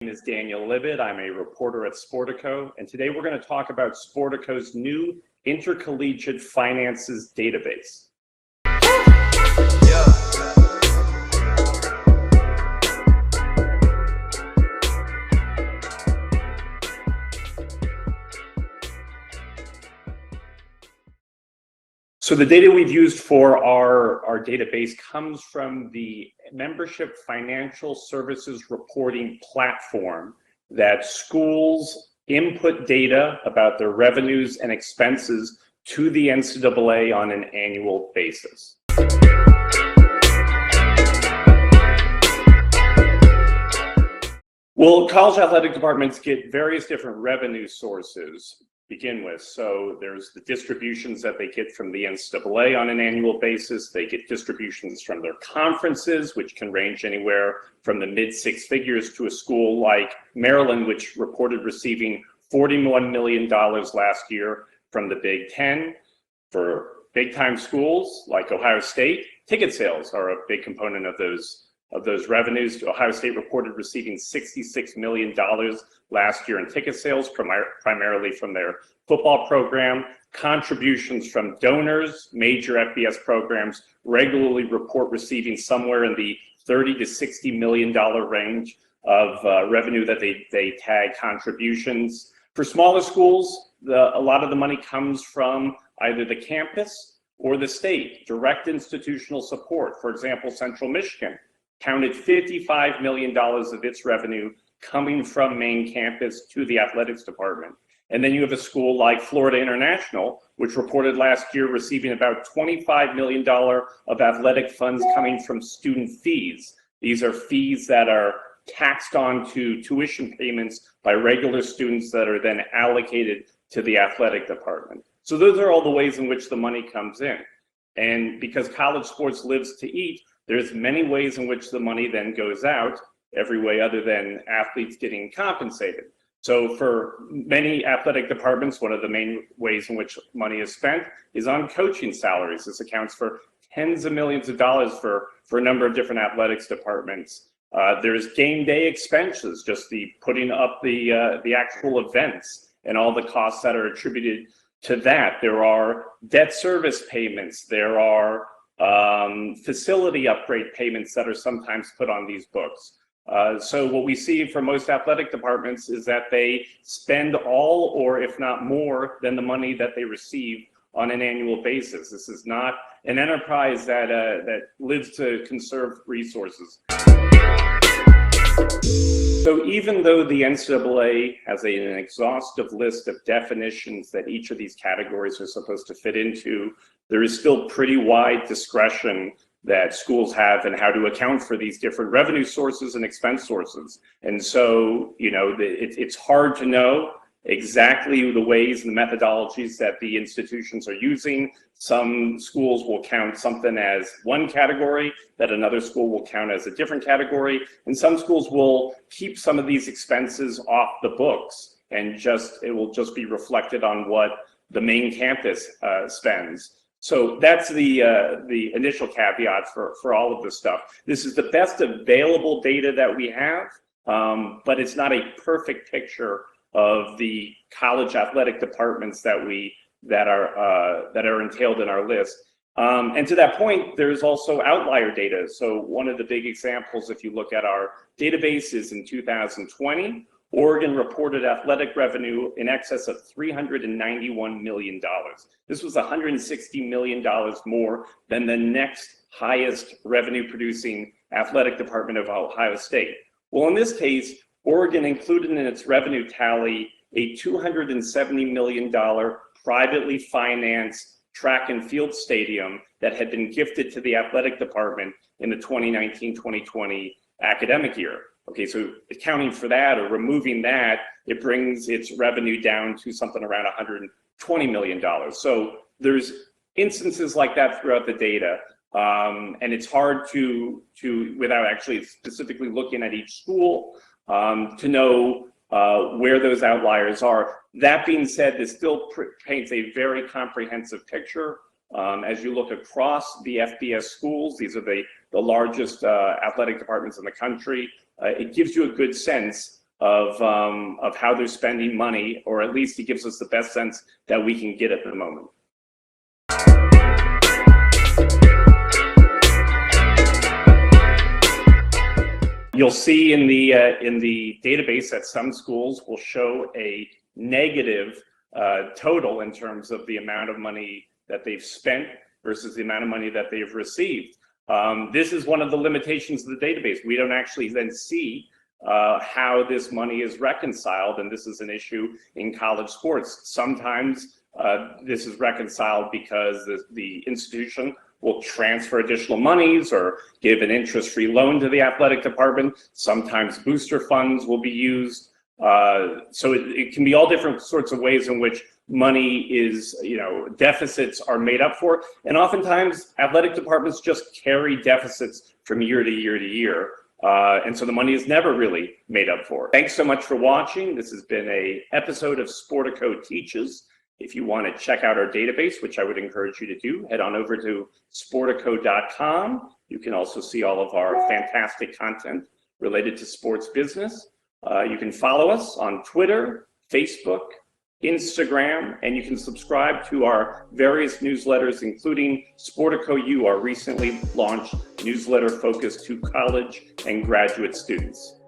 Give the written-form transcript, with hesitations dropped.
My name is Daniel Libit. I'm a reporter at Sportico, and today we're going to talk about Sportico's new Intercollegiate Finances database. So the data we've used for our database comes from the membership financial services reporting platform that schools input data about their revenues and expenses to the NCAA on an annual basis. Well, college athletic departments get various different revenue sources begin with. So there's the distributions that they get from the NCAA on an annual basis. They get distributions from their conferences, which can range anywhere from the mid six figures to a school like Maryland, which reported receiving $41 million last year from the Big Ten. For big time schools like Ohio State, ticket sales are a big component of those revenues. Ohio State reported receiving $66 million last year in ticket sales, primarily from their football program. Contributions from donors, major FBS programs regularly report receiving somewhere in the $30 to $60 million range of revenue that they tag contributions. For smaller schools, a lot of the money comes from either the campus or the state, direct institutional support. For example, Central Michigan counted $55 million of its revenue coming from main campus to the athletics department. And then you have a school like Florida International, which reported last year receiving about $25 million of athletic funds coming from student fees. These are fees that are taxed on to tuition payments by regular students that are then allocated to the athletic department. So those are all the ways in which the money comes in. And because college sports lives to eat, there's many ways in which the money then goes out, every way other than athletes getting compensated. So for many athletic departments, one of the main ways in which money is spent is on coaching salaries. This accounts for tens of millions of dollars for a number of different athletics departments. There's game day expenses, just the putting up the actual events and all the costs that are attributed to that. There are debt service payments. There are facility upgrade payments that are sometimes put on these books. So what we see for most athletic departments is that they spend all, or if not more, than the money that they receive on an annual basis. This is not an enterprise that lives to conserve resources. So even though the NCAA has an exhaustive list of definitions that each of these categories are supposed to fit into, there is still pretty wide discretion that schools have in how to account for these different revenue sources and expense sources. And so, it's hard to know exactly the ways and the methodologies that the institutions are using. Some schools will count something as one category that another school will count as a different category. And some schools will keep some of these expenses off the books and it will just be reflected on what the main campus spends. So that's the initial caveat for all of this stuff. This is the best available data that we have, but it's not a perfect picture of the college athletic departments that are entailed in our list. And to that point, there's also outlier data. So one of the big examples, if you look at our database, is in 2020. Oregon reported athletic revenue in excess of $391 million. This was $160 million more than the next highest revenue producing athletic department of Ohio State. Well, in this case, Oregon included in its revenue tally a $270 million privately financed track and field stadium that had been gifted to the athletic department in the 2019-2020 academic year. Okay, so accounting for that or removing that, it brings its revenue down to something around $120 million. So there's instances like that throughout the data. And it's hard to without actually specifically looking at each school, to know where those outliers are. That being said, this still paints a very comprehensive picture. As you look across the FBS schools, these are the largest athletic departments in the country. It gives you a good sense of how they're spending money, or at least he gives us the best sense that we can get at the moment. You'll see in the database that some schools will show a negative total in terms of the amount of money that they've spent versus the amount of money that they've received. This is one of the limitations of the database. We don't actually then see how this money is reconciled, and this is an issue in college sports. Sometimes this is reconciled because the institution will transfer additional monies or give an interest-free loan to the athletic department. Sometimes booster funds will be used. So it can be all different sorts of ways in which money is, deficits are made up for. And oftentimes athletic departments just carry deficits from year to year to year. And so the money is never really made up for. Thanks so much for watching. This has been an episode of Sportico Teaches. If you want to check out our database, which I would encourage you to do, head on over to sportico.com. You can also see all of our fantastic content related to sports business. You can follow us on Twitter, Facebook, Instagram, and you can subscribe to our various newsletters, including Sportico U, our recently launched newsletter focused to college and graduate students.